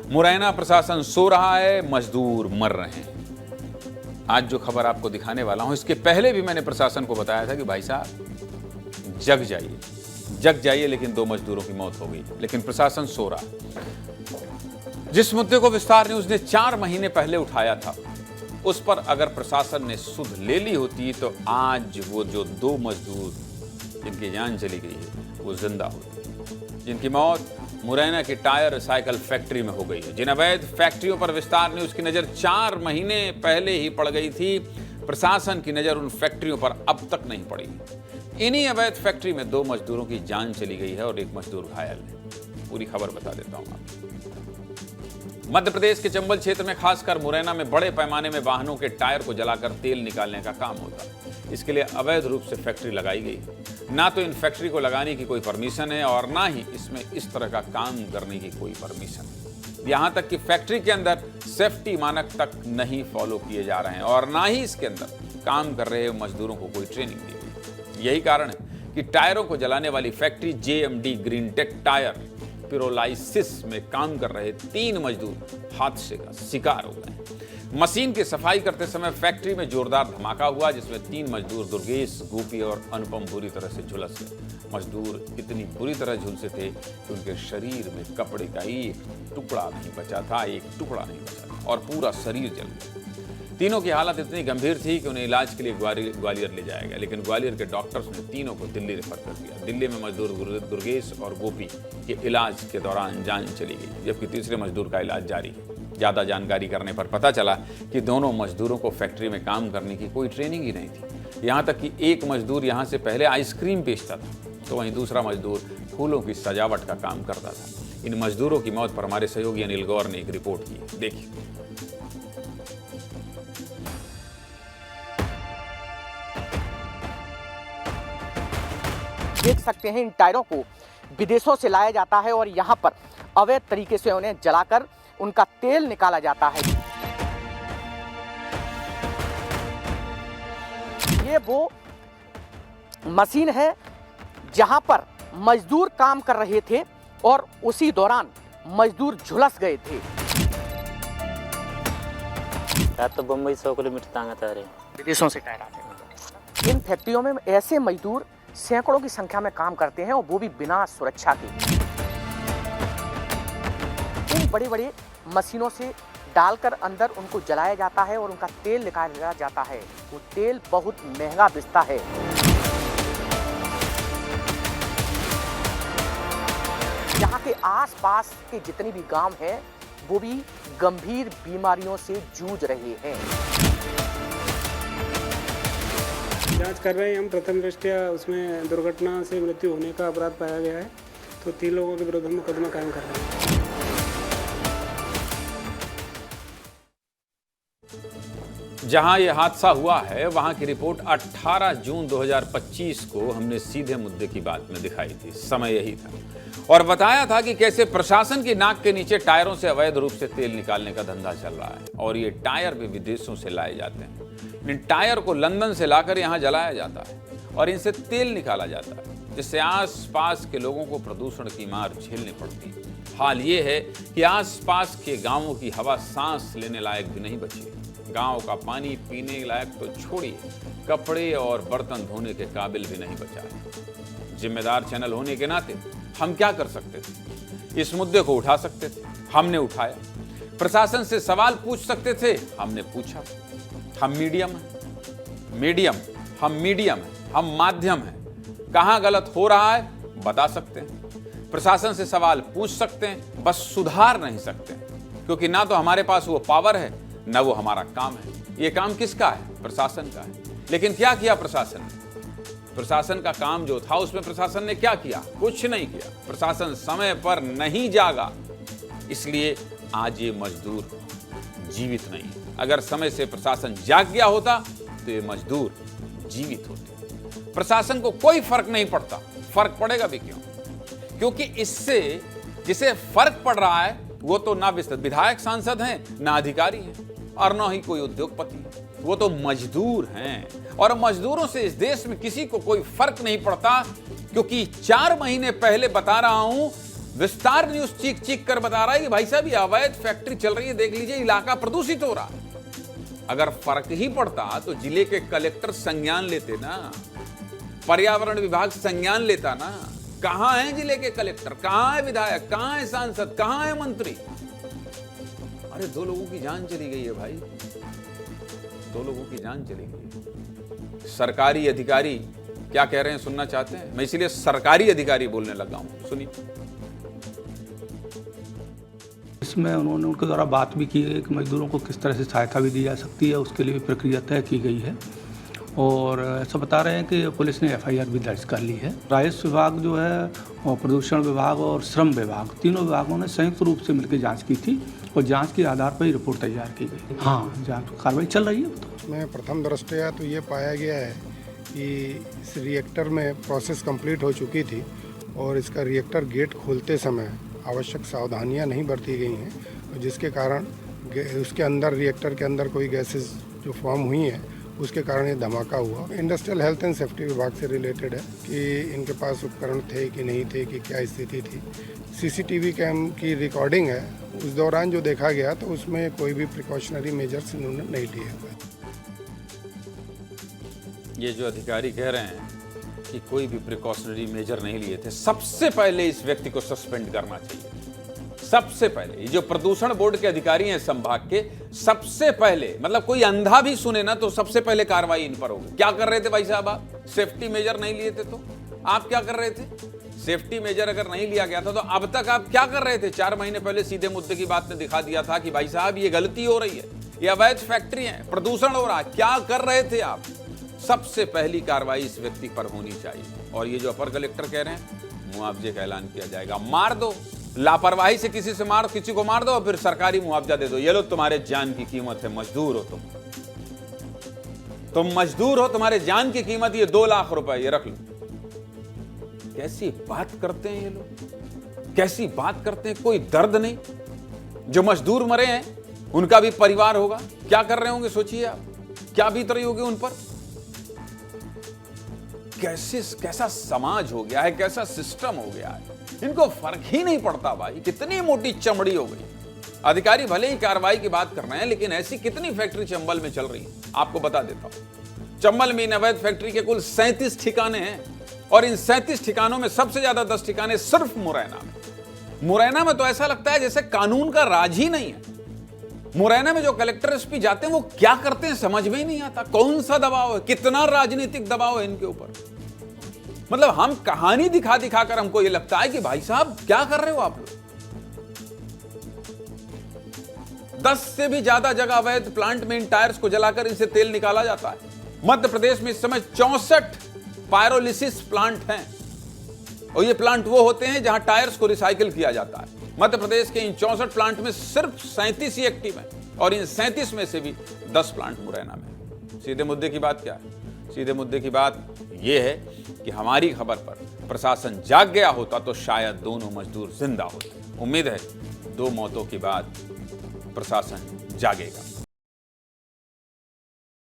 मुरैना प्रशासन सो रहा है, मजदूर मर रहे हैं। आज जो खबर आपको दिखाने वाला हूं, इसके पहले भी मैंने प्रशासन को बताया था कि भाई साहब जग जाइए, लेकिन 2 मजदूरों की मौत हो गई, लेकिन प्रशासन सो रहा है। जिस मुद्दे को विस्तार न्यूज ने 4 महीने पहले उठाया था, उस पर अगर प्रशासन ने सुध ले ली होती तो आज वो जो 2 मजदूर जिनकी जान चली गई है वो जिंदा होते, जिनकी मौत मुरैना की टायर साइकिल फैक्ट्री में हो गई है। जिन अवैध फैक्ट्रियों पर विस्तार न्यूज की नजर 4 महीने पहले ही पड़ गई थी, प्रशासन की नजर उन फैक्ट्रियों पर अब तक नहीं पड़ी। इन्हीं अवैध फैक्ट्री में 2 मजदूरों की जान चली गई है और 1 मजदूर घायल है। पूरी खबर बता देता हूं आपको। मध्य प्रदेश के चंबल क्षेत्र में, खासकर मुरैना में, बड़े पैमाने में वाहनों के टायर को जलाकर तेल निकालने का काम होता है। इसके लिए अवैध रूप से फैक्ट्री लगाई गई। ना तो इन फैक्ट्री को लगाने की कोई परमिशन है और ना ही इसमें इस तरह का काम करने की कोई परमिशन है। यहां तक कि फैक्ट्री के अंदर सेफ्टी मानक तक नहीं फॉलो किए जा रहे हैं और ना ही इसके अंदर काम कर रहे मजदूरों को कोई ट्रेनिंग दी गई। यही कारण है कि टायरों को जलाने वाली फैक्ट्री JMD ग्रीनटेक टायर पिरोलाइसिस में काम कर रहे 3 मजदूर हादसे का शिकार हो गए। मशीन की सफाई करते समय फैक्ट्री में जोरदार धमाका हुआ, जिसमें 3 मजदूर दुर्गेश, गोपी और अनुपम बुरी तरह से झुलस गए। मजदूर इतनी बुरी तरह झुलसे थे कि उनके शरीर में कपड़े का एक टुकड़ा नहीं बचा था, और पूरा शरीर जल गया। तीनों की हालत इतनी गंभीर थी कि उन्हें इलाज के लिए ग्वालियर ले जाया गया, लेकिन ग्वालियर के डॉक्टर्स ने तीनों को दिल्ली रेफर कर दिया। दिल्ली में मजदूर दुर्गेश और गोपी के इलाज के दौरान जान चली गई, जबकि तीसरे मजदूर का इलाज जारी है। ज़्यादा जानकारी करने पर पता चला कि दोनों मजदूरों को फैक्ट्री में काम करने की कोई ट्रेनिंग ही नहीं थी। यहाँ तक कि एक मजदूर यहाँ से पहले आइसक्रीम बेचता था, तो वहीं दूसरा मजदूर फूलों की सजावट का काम करता था। इन मजदूरों की मौत पर हमारे सहयोगी अनिल गौर ने एक रिपोर्ट की, देखिए। देख सकते हैं इन टायरों को विदेशों से लाया जाता है और यहाँ पर अवैध तरीके से उन्हें जलाकर उनका तेल निकाला जाता है। ये वो मशीन है जहाँ पर मजदूर काम कर रहे थे और उसी दौरान मजदूर झुलस गए थे। तो बम्बई 100 किलोमीटर तांगा रहे विदेशों से टायर आते हैं। इन फैक्ट्रियों में ऐसे मजदूर सैकड़ों की संख्या में काम करते हैं और वो भी बिना सुरक्षा के। इन बड़े-बड़े मशीनों से डालकर अंदर उनको जलाया जाता है और उनका तेल निकाला जाता है। वो तेल बहुत महंगा बिकता है। यहाँ के आसपास के जितने भी गांव हैं, वो भी गंभीर बीमारियों से जूझ रहे हैं। जांच कर रहे हैं हम। प्रथम दृष्टया उसमें दुर्घटना से मृत्यु होने का अपराध पाया गया है, तो 3 लोगों के विरुद्ध मुकदमा कायम कर रहे हैं। जहां यह हादसा हुआ है, वहां की रिपोर्ट 18 जून 2025 को हमने सीधे मुद्दे की बात में दिखाई थी। समय यही था और बताया था कि कैसे प्रशासन की नाक के नीचे टायरों से अवैध रूप से तेल निकालने का धंधा चल रहा है और ये टायर भी विदेशों से लाए जाते हैं। इन टायर को लंदन से लाकर यहां जलाया जाता है और इनसे तेल निकाला जाता है, जिससे आसपास के लोगों को प्रदूषण की मार झेलनी पड़ती है। हाल ये है कि आसपास के गांवों की हवा सांस लेने लायक भी नहीं बची। गांव का पानी पीने लायक तो छोड़िए, कपड़े और बर्तन धोने के काबिल भी नहीं बचा है। जिम्मेदार चैनल होने के नाते हम क्या कर सकते थे? इस मुद्दे को उठा सकते थे, हमने उठाया। प्रशासन से सवाल पूछ सकते थे, हमने पूछा। हम मीडियम हैं, हम माध्यम हैं। कहां गलत हो रहा है बता सकते हैं, प्रशासन से सवाल पूछ सकते हैं, बस सुधार नहीं सकते, क्योंकि ना तो हमारे पास वो पावर है, ना वो हमारा काम है। ये काम किसका है? प्रशासन का है। लेकिन क्या किया प्रशासन ने? प्रशासन का काम जो था, उसमें प्रशासन ने क्या किया? कुछ नहीं किया। प्रशासन समय पर नहीं जागा, इसलिए आज ये मजदूर जीवित नहीं है। अगर समय से प्रशासन जाग गया होता तो ये मजदूर जीवित होते। प्रशासन को कोई फर्क नहीं पड़ता। फर्क पड़ेगा भी क्यों? क्योंकि इससे जिसे फर्क पड़ रहा है वो तो ना विधायक सांसद हैं, ना अधिकारी हैं और ना ही कोई उद्योगपति है। वो तो मजदूर हैं और मजदूरों से इस देश में किसी को कोई फर्क नहीं पड़ता, क्योंकि 4 महीने पहले बता रहा हूं विस्तार न्यूज चीख चीख कर बता रहा है कि भाई साहब ये अवैध फैक्ट्री चल रही है, देख लीजिए इलाका प्रदूषित हो रहा है। अगर फर्क ही पड़ता तो जिले के कलेक्टर संज्ञान लेते ना, पर्यावरण विभाग संज्ञान लेता ना। कहां है जिले के कलेक्टर, कहां है विधायक, कहां है सांसद, कहां है मंत्री? अरे 2 लोगों की जान चली गई है भाई, 2 लोगों की जान चली गई। सरकारी अधिकारी क्या कह रहे हैं सुनना चाहते हैं? मैं इसलिए सरकारी अधिकारी बोलने लगा हूं, सुनिए। इसमें उन्होंने उनके द्वारा बात भी की है कि मजदूरों को किस तरह से सहायता भी दी जा सकती है, उसके लिए भी प्रक्रिया तय की गई है। और ऐसा बता रहे हैं कि पुलिस ने FIR भी दर्ज कर ली है। राजस्व विभाग जो है और प्रदूषण विभाग और श्रम विभाग, तीनों विभागों ने संयुक्त रूप से मिलकर जांच की थी और जांच के आधार पर ही रिपोर्ट तैयार की गई। हाँ, जांच कार्रवाई चल रही है। में प्रथम दृष्टया तो ये पाया गया है कि इस रिएक्टर में प्रोसेस कंप्लीट हो चुकी थी और इसका रिएक्टर गेट खोलते समय आवश्यक सावधानियां नहीं बरती गई हैं, जिसके कारण उसके अंदर रिएक्टर के अंदर कोई गैसेस जो फॉर्म हुई हैं उसके कारण ये धमाका हुआ। इंडस्ट्रियल हेल्थ एंड सेफ्टी विभाग से रिलेटेड है कि इनके पास उपकरण थे कि नहीं थे, कि क्या स्थिति थी। CCTV कैम की रिकॉर्डिंग है, उस दौरान जो देखा गया तो उसमें कोई भी प्रिकॉशनरी मेजर्स इन्होंने नहीं लिए हुए। ये जो अधिकारी कह रहे हैं कि कोई भी प्रिकॉशनरी मेजर नहीं लिए थे, सबसे पहले इस व्यक्ति को सस्पेंड करना चाहिए। सबसे पहले ये जो प्रदूषण बोर्ड के अधिकारी हैं संभाग के, सबसे पहले मतलब कोई अंधा भी सुने ना तो सबसे पहले कार्रवाई इन पर होगी। क्या कर रहे थे भाई साहब आप? सेफ्टी मेजर नहीं लिए थे तो आप क्या कर रहे थे? सेफ्टी मेजर अगर नहीं लिया गया था तो अब तक आप क्या कर रहे थे? 4 महीने पहले सीधे मुद्दे की बात ने दिखा दिया था कि भाई साहब ये गलती हो रही है, ये अवैध फैक्ट्री है, प्रदूषण हो रहा है। क्या कर रहे थे आप? सबसे पहली कार्रवाई इस व्यक्ति पर होनी चाहिए। और ये जो अपर कलेक्टर कह रहे हैं मुआवजे का ऐलान किया जाएगा। मार दो, लापरवाही से किसी को मार दो और फिर सरकारी मुआवजा दे दो। ये लो तुम्हारे जान की कीमत है, मजदूर हो तुम मजदूर हो, तुम्हारे जान की कीमत ये 2 लाख रुपए, ये रख लो। कैसी बात करते हैं ये लोग, कैसी बात करते हैं। कोई दर्द नहीं। जो मजदूर मरे हैं उनका भी परिवार होगा, क्या कर रहे होंगे सोचिए आप, क्या बीत रही होगी उन पर। कैसा समाज हो गया है, कैसा सिस्टम हो गया है, इनको फर्क ही नहीं पड़ता भाई। कितनी मोटी चमड़ी हो गई। अधिकारी भले ही कार्रवाई की बात कर रहे हैं, लेकिन ऐसी कितनी फैक्ट्री चंबल में चल रही है आपको बता देता हूं। चंबल में इन अवैध फैक्ट्री के कुल 37 ठिकाने हैं और इन 37 ठिकानों में सबसे ज्यादा 10 ठिकाने सिर्फ मुरैना में। मुरैना में तो ऐसा लगता है जैसे कानून का राज ही नहीं है। मुरैना में जो कलेक्टर SP जाते हैं वो क्या करते हैं समझ में ही नहीं आता। कौन सा दबाव है, कितना राजनीतिक दबाव है इनके ऊपर। मतलब हम कहानी दिखा दिखा कर हमको ये लगता है कि भाई साहब क्या कर रहे हो आप लोग। 10 से भी ज्यादा जगह अवैध प्लांट में इन टायर्स को जलाकर इनसे तेल निकाला जाता है। मध्य प्रदेश में इस समय 64 पायरोलिसिस प्लांट हैं और ये प्लांट वो होते हैं जहां टायर्स को रिसाइकिल किया जाता है। मध्य प्रदेश के इन 64 प्लांट में सिर्फ 37 ही एक्टिव हैं और इन 37 में से भी 10 प्लांट मुरैना में। सीधे मुद्दे की बात क्या है? सीधे मुद्दे की बात यह है कि हमारी खबर पर प्रशासन जाग गया होता तो शायद दोनों मजदूर जिंदा होते। उम्मीद है 2 मौतों के बाद प्रशासन जागेगा।